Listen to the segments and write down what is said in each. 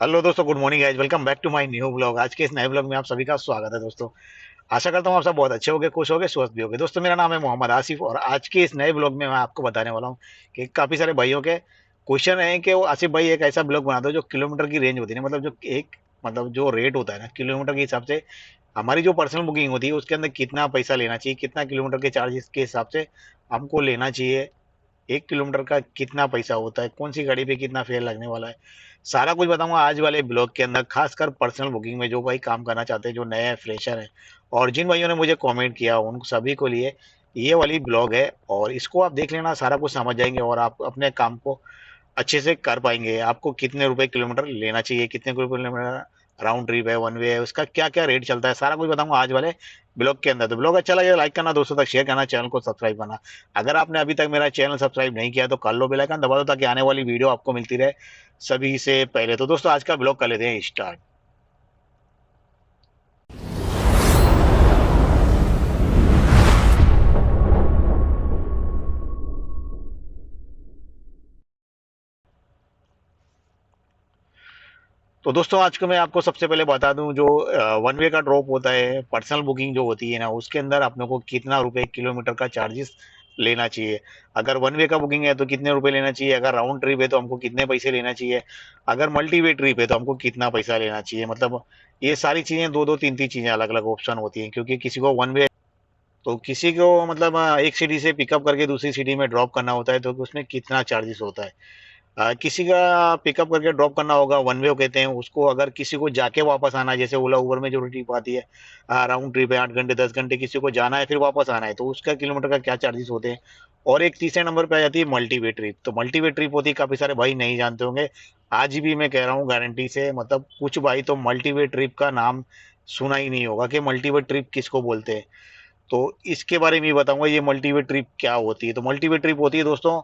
Hello दोस्तों, good morning guys. Welcome back to my new blog. आज के इस नए ब्लॉग में आप सभी का स्वागत है दोस्तों। आशा करता हूँ आप सब बहुत अच्छे होंगे, खुश होंगे, स्वस्थ भी होंगे। दोस्तों, मेरा नाम है मोहम्मद आसिफ और आज के इस नए ब्लॉग में मैं आपको बताने वाला हूँ कि काफी सारे भाइयों के क्वेश्चन है कि वो आसिफ भाई एक ऐसा ब्लॉग बना दो जो किलोमीटर की रेंज होती है ना, मतलब जो एक मतलब जो रेट होता है ना किलोमीटर के हिसाब से, हमारी जो पर्सनल बुकिंग होती है उसके अंदर कितना पैसा लेना चाहिए, कितना किलोमीटर के चार्जेस के हिसाब से हमको लेना चाहिए, 1 किलोमीटर का कितना पैसा होता है, कौन सी गाड़ी पे कितना फेयर लगने वाला है, सारा कुछ बताऊंगा आज वाले ब्लॉग के अंदर। खासकर पर्सनल बुकिंग में जो भाई काम करना चाहते हैं, जो नए फ्रेशर हैं और जिन भाइयों ने मुझे कमेंट किया, उन सभी को लिए ये वाली ब्लॉग है। और इसको आप देख लेना, सारा कुछ समझ जाएंगे और आप अपने काम को अच्छे से कर पाएंगे। आपको कितने रुपए किलोमीटर लेना चाहिए, कितने रुपए किलोमीटर राउंड ट्रिप है, वन वे है, उसका क्या क्या रेट चलता है, सारा कुछ बताऊंगा आज वाले ब्लॉग के अंदर। तो ब्लॉग अच्छा लगे लाइक करना, दोस्तों तक शेयर करना, चैनल को सब्सक्राइब करना। अगर आपने अभी तक मेरा चैनल सब्सक्राइब नहीं किया तो कर लो, बेल आइकन दबा दो ताकि आने वाली वीडियो आपको मिलती रहे सभी से पहले। तो दोस्तों, आज का ब्लॉग कर लेते हैं स्टार्ट। तो दोस्तों, आज को मैं आपको सबसे पहले बता दूं, जो वन वे का ड्रॉप होता है, पर्सनल बुकिंग जो होती है ना, उसके अंदर अपने को कितना रुपए किलोमीटर का चार्जेस लेना चाहिए। अगर वन वे का बुकिंग है तो कितने रुपए लेना चाहिए, अगर राउंड ट्रिप है तो हमको कितने पैसे लेना चाहिए, अगर मल्टी वे ट्रिप है तो हमको कितना पैसा लेना चाहिए। मतलब ये सारी चीजें दो दो तीन तीन चीजें अलग अलग ऑप्शन होती हैं, क्योंकि किसी को वन वे तो किसी को मतलब एक सिटी से पिकअप करके दूसरी सिटी में ड्रॉप करना होता है तो उसमें कितना चार्जेस होता है। किसी का पिकअप करके ड्रॉप करना होगा, वन वे कहते हैं उसको। अगर किसी को जाके वापस आना है, जैसे ओला उबर में जो ट्रिप आती है, राउंड ट्रिप है 8 घंटे 10 घंटे, किसी को जाना है फिर वापस आना है तो उसका किलोमीटर का क्या चार्जेस होते हैं। और एक तीसरे नंबर पे आ जाती है मल्टी वे ट्रिप। तो मल्टी वे ट्रिप होती है, काफी सारे भाई नहीं जानते होंगे, आज भी मैं कह रहा हूँ गारंटी से, मतलब कुछ भाई तो मल्टी वे ट्रिप का नाम सुना ही नहीं होगा कि मल्टी वे ट्रिप किसको बोलते हैं। तो इसके बारे में भी बताऊंगा ये मल्टीवे ट्रिप क्या होती है। तो मल्टीवे ट्रिप होती है दोस्तों,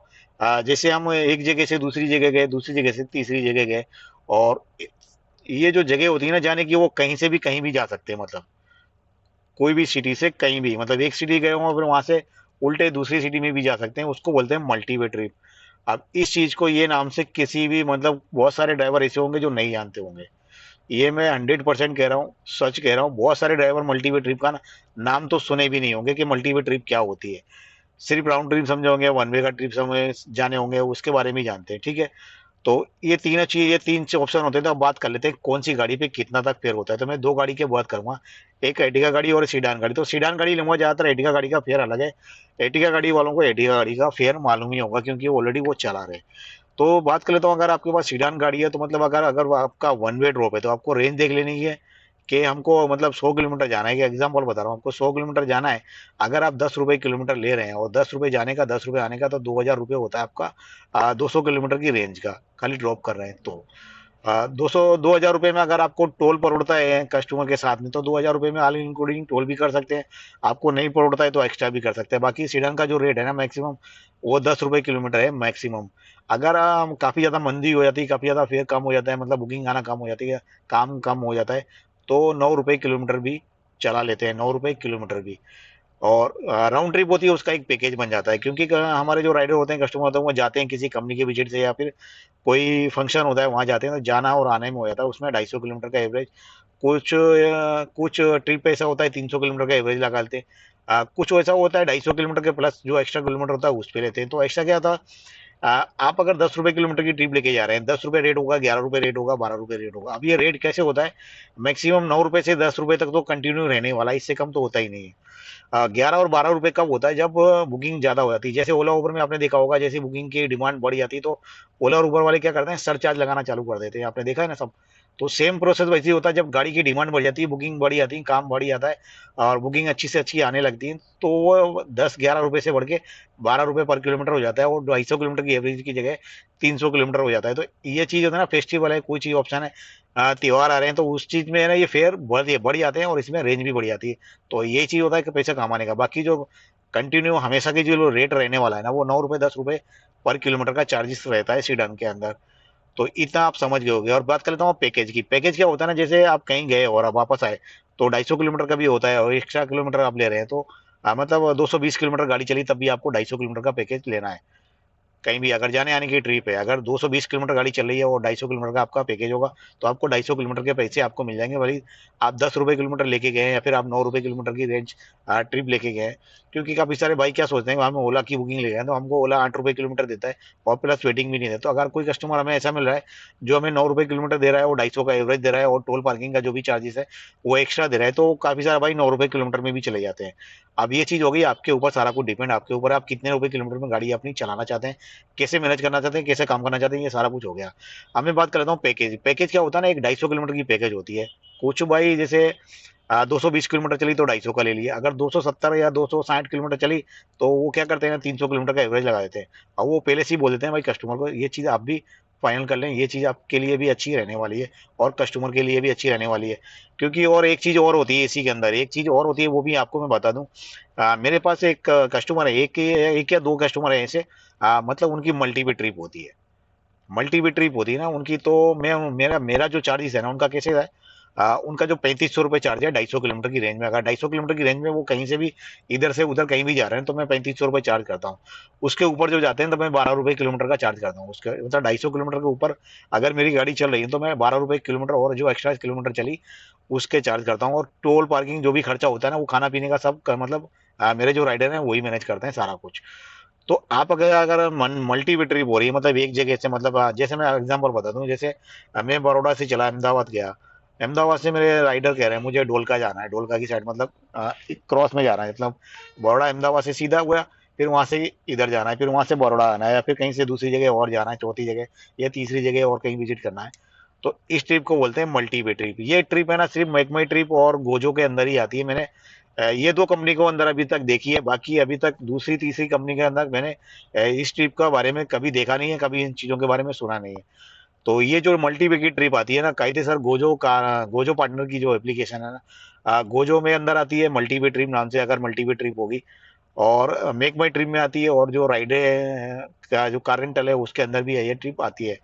जैसे हम एक जगह से दूसरी जगह गए, दूसरी जगह से तीसरी जगह गए, और ये जो जगह होती है ना जाने की, वो कहीं भी जा सकते हैं। मतलब कोई भी सिटी से कहीं भी, मतलब एक सिटी गए हो फिर वहां से उल्टे दूसरी सिटी में भी जा सकते हैं, उसको बोलते हैं मल्टीवे ट्रिप। अब इस चीज को ये नाम से किसी भी, मतलब बहुत सारे ड्राइवर ऐसे होंगे जो नहीं जानते होंगे। ये मैं 100% कह रहा हूँ, सच कह रहा हूँ। बहुत सारे ड्राइवर मल्टीवे ट्रिप का नाम तो सुने भी नहीं होंगे कि मल्टीवे ट्रिप क्या होती है। सिर्फ राउंड ट्रिप समझे होंगे, वन वे का ट्रिप समझ जाने होंगे, उसके बारे में ही जानते हैं, ठीक है। तो ये तीनों चीज, ये तीन ऑप्शन होते हैं। तो अब बात कर लेते हैं कौन सी गाड़ी पे कितना तक फेयर होता है। तो मैं दो गाड़ी की बात करूंगा, एक एर्टिगा गाड़ी और सीडान गाड़ी। तो सीडान गाड़ी लूंगा ज्यादातर, एर्टिगा गाड़ी का फेयर अलग है। एर्टिगा गाड़ी वालों को एर्टिगा गाड़ी का फेयर मालूम ही होगा क्योंकि ऑलरेडी वो चला रहे हैं। तो बात कर लेता हूँ, अगर आपके पास सीडान गाड़ी है तो मतलब अगर अगर आपका वन वे ड्रॉप है तो आपको रेंज देख लेनी है कि हमको मतलब 100 किलोमीटर जाना है। कि एग्जाम्पल बता रहा हूँ, आपको 100 किलोमीटर जाना है। अगर आप 10 रुपए किलोमीटर ले रहे हैं और 10 रुपए जाने का 10 रुपए आने का, तो 2,000 रुपये होता है आपका 200 किलोमीटर की रेंज का, खाली ड्रॉप कर रहे हैं तो। 2,000 रुपये में अगर आपको टोल पड़ता है कस्टमर के साथ में, तो 2,000 रुपये में ऑल इंक्लूडिंग टोल भी कर सकते हैं। आपको नहीं पड़ता है तो एक्स्ट्रा भी कर सकते हैं। बाकी सीडन का जो रेट है ना मैक्सिमम, वो 10 रुपये किलोमीटर है मैक्सिमम। अगर काफी ज्यादा मंदी हो जाती है, काफी ज्यादा फेयर कम हो जाता है, मतलब बुकिंग आना कम हो जाती है, काम कम हो जाता है, तो 9 रुपये किलोमीटर भी चला लेते हैं, 9 रुपये किलोमीटर भी। और राउंड ट्रिप होती है, उसका एक पैकेज बन जाता है, क्योंकि हमारे जो राइडर होते हैं, कस्टमर होते हैं, वो जाते हैं किसी कंपनी के विजिट से या फिर कोई फंक्शन होता है वहां जाते हैं, तो जाना और आने में हो जाता है उसमें 250 किलोमीटर का एवरेज। कुछ ट्रिप ऐसा होता है 300 किलोमीटर का एवरेज लगा लेते हैं। कुछ ऐसा होता है 250 किलोमीटर के प्लस जो एक्स्ट्रा किलोमीटर होता है उस पे लेते हैं। तो एक्स्ट्रा क्या होता है, आप अगर 10 रुपए किलोमीटर की ट्रिप लेके जा रहे हैं, 10 रुपए रेट होगा, 11 रुपए रेट होगा, 12 रुपए रेट होगा। अब ये रेट कैसे होता है, मैक्सिमम 9 रुपए से 10 रुपए तक तो कंटिन्यू रहने वाला है, इससे कम तो होता ही नहीं है। 11 और 12 रुपए कब होता है, जब बुकिंग ज्यादा हो जाती है। जैसे ओला उबर में आपने देखा होगा, जैसे बुकिंग की डिमांड बढ़ जाती है तो ओला और उबर वाले क्या करते हैं, सरचार्ज लगाना चालू कर देते हैं, आपने देखा है ना सब। तो सेम प्रोसेस वैसे ही होता है, जब गाड़ी की डिमांड बढ़ जाती है, बुकिंग बढ़ जाती है, काम बढ़ जाता है और बुकिंग अच्छी से अच्छी आने लगती है, तो वो 10-11 रुपए से बढ़ के 12 रुपए पर किलोमीटर हो जाता है, और 250 किलोमीटर की एवरेज की जगह 300 किलोमीटर हो जाता है। तो ये चीज होता है ना, फेस्टिवल है, कोई चीज ऑप्शन है, त्योहार आ रहे हैं, तो उस चीज में है ना ये फेयर बढ़ जाते हैं और इसमें रेंज भी बढ़ जाती है। तो ये चीज होता है कि पैसा कमाने का। बाकी जो कंटिन्यू हमेशा की जो रेट रहने वाला है ना, वो 9 रुपए 10 रुपए पर किलोमीटर का चार्जेस रहता है सीडन के अंदर। तो इतना आप समझ गए होगे। और बात कर लेता हूँ पैकेज की। पैकेज क्या होता है ना, जैसे आप कहीं गए और आप वापस आए तो 250 किलोमीटर का भी होता है, और एक्स्ट्रा किलोमीटर आप ले रहे हैं तो मतलब 220 किलोमीटर गाड़ी चली तब भी आपको 250 किलोमीटर का पैकेज लेना है। कहीं भी अगर जाने आने की ट्रिप है, अगर 220 किलोमीटर गाड़ी चल रही है और 250 किलोमीटर का आपका पैकेज होगा, तो आपको 250 किलोमीटर के पैसे आपको मिल जाएंगे। भले आप 10 रुपए किलोमीटर लेके गए या फिर आप 9 रुपए किलोमीटर की रेंज ट्रिप लेके गए। क्योंकि काफी सारे भाई क्या सोचते हैं, हम ओला की बुकिंग ले गए तो हमको ओला 8 रुपए किलोमीटर देता है और प्लस वेटिंग भी नहीं देता। तो अगर कोई कस्टमर हमें ऐसा मिल रहा है जो हमें 9 रुपए किलोमीटर दे रहा है और 250 का एवरेज दे रहा है और टोल पार्किंग का जो भी चार्जेस है वो एक्स्ट्रा दे रहा है, तो काफी सारे भाई 9 रुपए किलोमीटर में भी चले जाते हैं। अब ये चीज होगी आपके ऊपर, सारा कुछ डिपेंड आपके ऊपर है, आप कितने रुपए किलोमीटर में गाड़ी अपनी चलाना चाहते हैं, कैसे मैनेज करना चाहते हैं, कैसे काम करना चाहते हैं, ये सारा कुछ हो गया। अब मैं बात कर लेता हूँ पैकेज। पैकेज क्या होता है ना, एक 250 किलोमीटर की पैकेज होती है। कुछ भाई जैसे 220 किलोमीटर चली तो 250 का ले लिया, अगर 270 या 260 किलोमीटर चली तो वो क्या करते हैं, 300 किलोमीटर का एवरेज लगा देते हैं। और वो पहले से ही बोल देते हैं भाई कस्टमर को, ये चीज़ आप भी फाइनल कर लें, ये चीज़ आपके लिए भी अच्छी रहने वाली है और कस्टमर के लिए भी अच्छी रहने वाली है। क्योंकि और एक चीज़ और होती है इसी के अंदर, एक चीज़ और होती है, वो भी आपको मैं बता दूं। मेरे पास एक कस्टमर है, एक या दो कस्टमर है ऐसे, मतलब उनकी मल्टी भी ट्रिप होती है। मल्टी भी ट्रिप होती है ना उनकी, तो मैं मेरा मेरा जो चार्जेस है ना उनका कैसे है, उनका जो 3500 रुपये चार्ज है 250 किलोमीटर की रेंज में, अगर 250 किलोमीटर की रेंज में वो कहीं से भी इधर से उधर कहीं भी जा रहे हैं तो मैं 3500 रुपये चार्ज करता हूँ। उसके ऊपर जो जाते हैं तो मैं 12 रुपये किलोमीटर का चार्ज करता हूँ। उसके मतलब 250 किलोमीटर के ऊपर अगर मेरी गाड़ी चल रही है तो मैं 12 रुपये किलोमीटर और जो एक्स्ट्रा किलोमीटर चली उसके चार्ज करता हूँ। और टोल पार्किंग जो भी खर्चा होता है ना, वो खाना पीने का सब मतलब मेरे जो राइडर हैं वही मैनेज करते हैं सारा कुछ। तो आप अगर अगर मल्टी भी ट्रिप हो रही है, मतलब एक जगह से, मतलब जैसे मैं एग्जांपल बता दूं, जैसे मैं बड़ौदा से चला अहमदाबाद गया, अहमदाबाद से मेरे राइडर कह रहे हैं मुझे ढोलका जाना है, ढोलका की साइड, मतलब क्रॉस में जाना है, मतलब बड़ौदा अहमदाबाद से सीधा हुआ, फिर वहां से इधर जाना है, फिर वहां से बड़ौदा आना है, या फिर कहीं से दूसरी जगह और जाना है, चौथी जगह या तीसरी जगह और कहीं विजिट करना है। तो इस ट्रिप को बोलते हैं मल्टी वे ट्रिप। ये ट्रिप है ना सिर्फ मेकमाई ट्रिप और गोजो के अंदर ही आती है। मैंने ये दो कंपनी को अंदर अभी तक देखी है, बाकी अभी तक दूसरी तीसरी कंपनी के अंदर मैंने इस ट्रिप का बारे में कभी देखा नहीं है, कभी इन चीजों के बारे में सुना नहीं है। तो ये जो मल्टी वे की ट्रिप आती है ना, कायदे सर गोजो का, गोजो पार्टनर की जो एप्लीकेशन है ना, गोजो में अंदर आती है मल्टी वे ट्रिप नाम से, अगर मल्टी वे ट्रिप होगी। और मेक माई ट्रिप में आती है, और जो राइडे का जो कार रेंटल है उसके अंदर भी है ये ट्रिप आती है।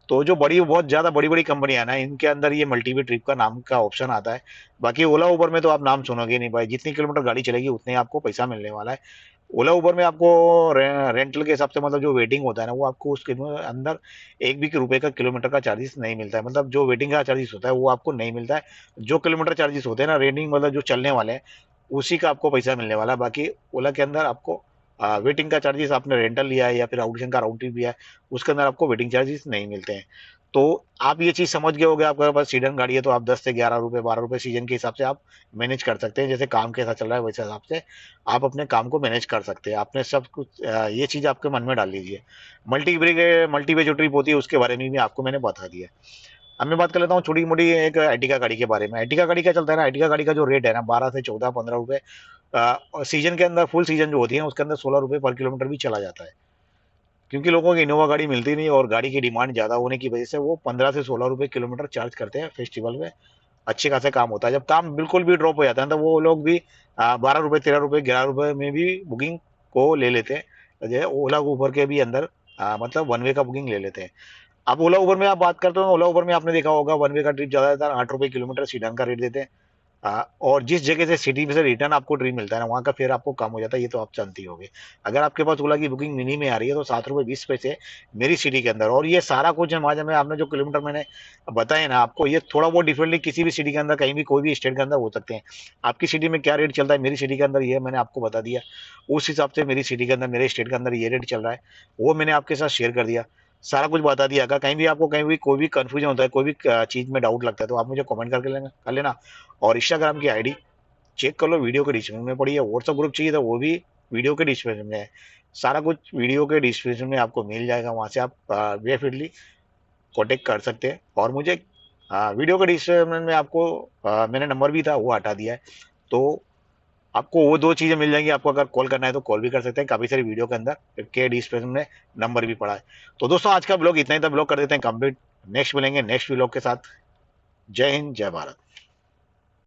तो जो बड़ी बहुत ज्यादा बड़ी बड़ी कंपनियां ना, इनके अंदर ये मल्टीवी ट्रिप का नाम का ऑप्शन आता है। बाकी ओला उबर में तो आप नाम सुनोगे नहीं भाई, जितनी किलोमीटर गाड़ी चलेगी उतने आपको पैसा मिलने वाला है। ओला उबर में आपको रेंटल के हिसाब से, मतलब जो वेटिंग होता है ना, वो आपको उसके अंदर एक भी रुपए का किलोमीटर का चार्जेस नहीं मिलता है। मतलब जो वेटिंग का चार्जेस होता है वो आपको नहीं मिलता है। जो किलोमीटर चार्जेस होते हैं ना, रेटिंग मतलब जो चलने वाले हैं, उसी का आपको पैसा मिलने वाला है। बाकी ओला के अंदर आपको वेटिंग का चार्जेस, आपने रेंटल लिया है या फिर आउटगोइंग का राउंड ट्रिप लिया है, उसके अंदर आपको वेटिंग चार्जेस नहीं मिलते हैं। तो आप ये चीज समझ गए होगे, आपके पास सीजन गाड़ी है तो आप 10 से 11 रुपए 12 रुपए सीजन के हिसाब से आप मैनेज कर सकते हैं। जैसे काम कैसा चल रहा है वैसे हिसाब से आप अपने काम को मैनेज कर सकते हैं। आपने सब कुछ ये चीज आपके मन में डाल लीजिए। मल्टीवे जो ट्रिप होती है उसके बारे में भी आपको मैंने बता दिया। अब मैं बात कर लेता हूँ छोटी मोटी एक एर्टिगा गाड़ी के बारे में। एर्टिगा गाड़ी क्या चलता है ना, एर्टिगा गाड़ी का जो रेट है ना 12 से 14 15 रुपए, और सीजन के अंदर, फुल सीजन जो होती है उसके अंदर 16 रुपए पर किलोमीटर भी चला जाता है। क्योंकि लोगों को इनोवा गाड़ी मिलती नहीं और गाड़ी की डिमांड ज्यादा होने की वजह से वो 15 से 16 रुपए किलोमीटर चार्ज करते हैं फेस्टिवल में। अच्छे खासे काम होता है। जब काम बिल्कुल भी ड्रॉप हो जाता है तो वो लोग भी 12 रुपए 13 रुपए 11 रुपए में भी बुकिंग को ले लेते हैं। जो ओला उबर के भी अंदर मतलब वन वे का बुकिंग ले लेते हैं। अब ओला उबर में आप बात करते हो, ओला उबर में आपने देखा होगा वन वे का ट्रिप ज्यादातर 8 रुपए किलोमीटर सीडन का रेट देते हैं। और जिस जगह से सिटी में से रिटर्न आपको ट्रेन मिलता है ना, वहाँ का फेयर आपको कम हो जाता है, ये तो आप जानती होगी। अगर आपके पास ओला की बुकिंग मिनी में आ रही है तो 7 रुपए 20 पैसे मेरी सिटी के अंदर। और ये सारा कुछ है में आपने जो किलोमीटर मैंने बताया ना आपको, ये थोड़ा बहुत डिफरेंटली किसी भी सिटी के अंदर कहीं भी कोई भी स्टेट के अंदर हो सकते हैं। आपकी सिटी में क्या रेट चलता है, मेरी सिटी के अंदर ये मैंने आपको बता दिया। उस हिसाब से मेरी सिटी के अंदर, मेरे स्टेट के अंदर ये रेट चल रहा है, वो मैंने आपके साथ शेयर कर दिया। सारा कुछ बता दिया। अगर कहीं भी आपको कहीं भी कोई भी कंफ्यूजन होता है, कोई भी चीज में डाउट लगता है, तो आप मुझे कमेंट करके लेना कर लेना। और इंस्टाग्राम की आईडी चेक कर लो, वीडियो के डिस्क्रिप्शन में पड़ी है। व्हाट्सएप ग्रुप चाहिए तो वो भी वीडियो के डिस्क्रिप्शन में है। सारा कुछ वीडियो के डिस्क्रिप्शन में आपको मिल जाएगा, वहां से आप बेफिक्रली कॉन्टेक्ट कर सकते हैं। और मुझे वीडियो के डिस्क्रिप्शन में आपको मैंने नंबर भी था वो हटा दिया है। तो आपको वो दो चीजें मिल जाएंगी। आपको अगर कॉल करना है तो कॉल भी कर सकते हैं, काफी सारी वीडियो के अंदर के डिस्क्रिप्शन में नंबर भी पड़ा है। तो दोस्तों आज का ब्लॉग इतना ही था, ब्लॉग कर देते हैं कंप्लीट। नेक्स्ट मिलेंगे नेक्स्ट व्लॉग के साथ। जय हिंद जय भारत।